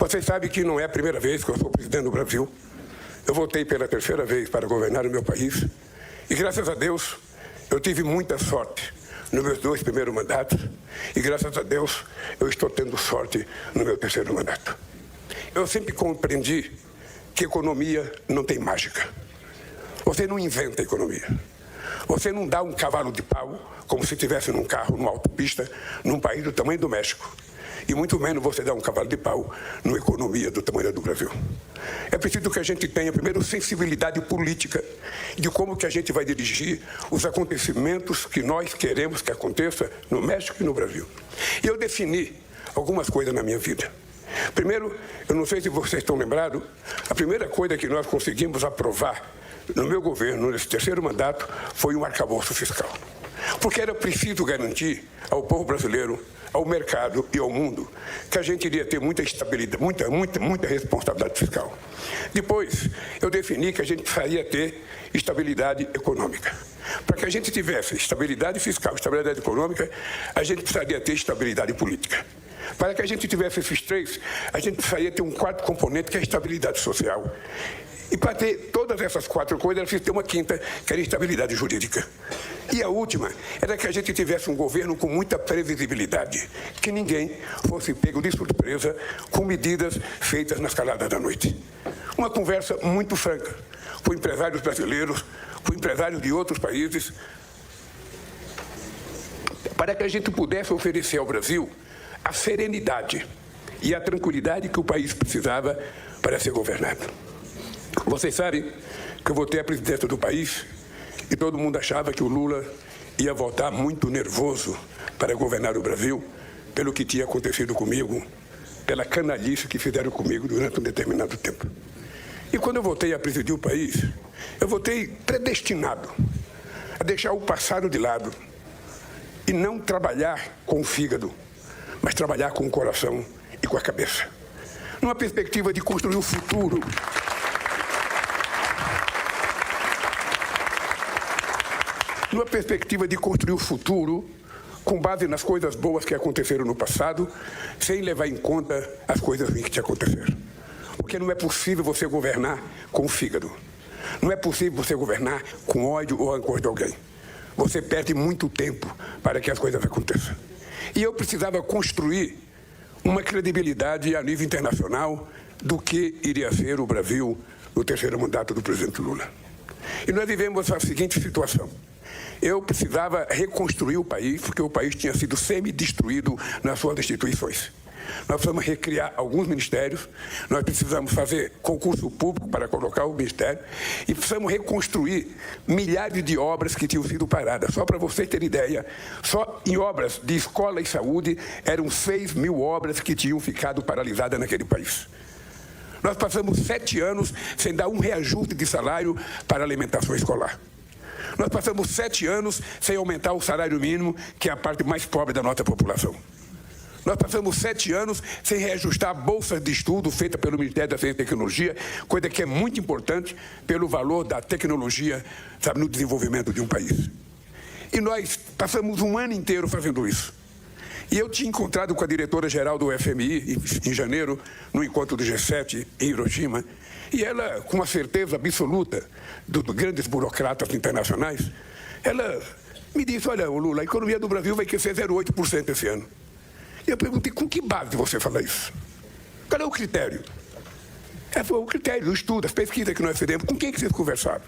Vocês sabem que não é a primeira vez que eu sou presidente do Brasil. Eu votei pela terceira vez para governar o meu país. E, graças a Deus, eu tive muita sorte nos meus 2 primeiros mandatos. E, graças a Deus, eu estou tendo sorte no meu terceiro mandato. Eu sempre compreendi que economia não tem mágica. Você não inventa economia. Você não dá um cavalo de pau, como se estivesse num carro, numa autopista, num país do tamanho do México. E muito menos você dá um cavalo de pau numa economia do tamanho do Brasil. É preciso que a gente tenha, primeiro, sensibilidade política de como que a gente vai dirigir os acontecimentos que nós queremos que aconteça no México e no Brasil. E eu defini algumas coisas na minha vida. Primeiro, eu não sei se vocês estão lembrados, a primeira coisa que nós conseguimos aprovar no meu governo, nesse terceiro mandato, foi um arcabouço fiscal. Porque era preciso garantir ao povo brasileiro, ao mercado e ao mundo que a gente iria ter muita estabilidade, muita responsabilidade fiscal. Depois, eu defini que a gente precisaria ter estabilidade econômica. Para que a gente tivesse estabilidade fiscal, estabilidade econômica, a gente precisaria ter estabilidade política. Para que a gente tivesse esses 3, a gente precisaria ter um 4º componente, que é a estabilidade social. E para ter todas essas 4 coisas, era preciso ter uma 5ª, que era a estabilidade jurídica. E a última era que a gente tivesse um governo com muita previsibilidade, que ninguém fosse pego de surpresa com medidas feitas nas caladas da noite. Uma conversa muito franca com empresários brasileiros, com empresários de outros países, para que a gente pudesse oferecer ao Brasil a serenidade e a tranquilidade que o país precisava para ser governado. Vocês sabem que eu votei a presidência do país e todo mundo achava que o Lula ia voltar muito nervoso para governar o Brasil pelo que tinha acontecido comigo, pela canalice que fizeram comigo durante um determinado tempo. E quando eu voltei a presidir o país, eu voltei predestinado a deixar o passado de lado e não trabalhar com o fígado, mas trabalhar com o coração e com a cabeça. Numa perspectiva de construir o futuro. Numa perspectiva de construir o futuro com base nas coisas boas que aconteceram no passado, sem levar em conta as coisas ruins que te aconteceram. Porque não é possível você governar com o fígado. Não é possível você governar com ódio ou rancor de alguém. Você perde muito tempo para que as coisas aconteçam. E eu precisava construir uma credibilidade a nível internacional do que iria ser o Brasil no terceiro mandato do presidente Lula. E nós vivemos a seguinte situação. Eu precisava reconstruir o país, porque o país tinha sido semi-destruído nas suas instituições. Nós precisamos recriar alguns ministérios, nós precisamos fazer concurso público para colocar o ministério e precisamos reconstruir milhares de obras que tinham sido paradas. Só para vocês terem ideia, só em obras de escola e saúde eram 6.000 obras que tinham ficado paralisadas naquele país. Nós passamos 7 anos sem dar um reajuste de salário para a alimentação escolar. Nós passamos 7 anos sem aumentar o salário mínimo, que é a parte mais pobre da nossa população. Nós passamos 7 anos sem reajustar bolsas de estudo feita pelo Ministério da Ciência e Tecnologia, coisa que é muito importante pelo valor da tecnologia, sabe, no desenvolvimento de um país. E nós passamos um ano inteiro fazendo isso. E eu tinha encontrado com a diretora-geral do FMI em janeiro, no encontro do G7 em Hiroshima, e ela, com a certeza absoluta dos grandes burocratas internacionais, ela me disse, olha, Lula, a economia do Brasil vai crescer 0,8% esse ano. E eu perguntei, com que base você fala isso? Qual é o critério? Ela falou, o critério, o estudo, as pesquisas que nós fizemos, com quem que vocês conversaram?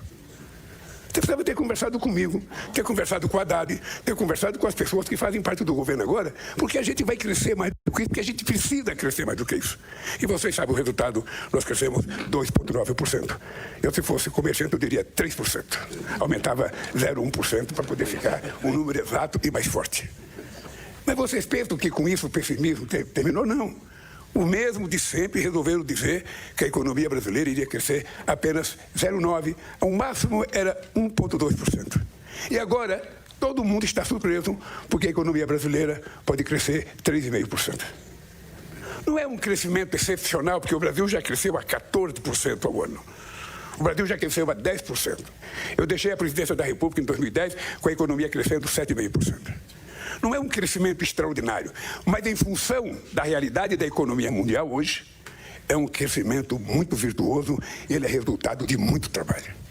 Você precisava ter conversado comigo, ter conversado com a Haddad, ter conversado com as pessoas que fazem parte do governo agora, porque a gente vai crescer mais do que isso, porque a gente precisa crescer mais do que isso. E vocês sabem o resultado, nós crescemos 2,9%. Eu, se fosse comerciante, eu diria 3%. Aumentava 0,1% para poder ficar um número exato e mais forte. Mas vocês pensam que com isso o pessimismo terminou? Não. O mesmo de sempre resolveram dizer que a economia brasileira iria crescer apenas 0,9%, ao máximo era 1,2%. E agora, todo mundo está surpreso porque a economia brasileira pode crescer 3,5%. Não é um crescimento excepcional, porque o Brasil já cresceu a 14% ao ano. O Brasil já cresceu a 10%. Eu deixei a presidência da República em 2010 com a economia crescendo 7,5%. Não é um crescimento extraordinário, mas em função da realidade da economia mundial hoje, é um crescimento muito virtuoso e ele é resultado de muito trabalho.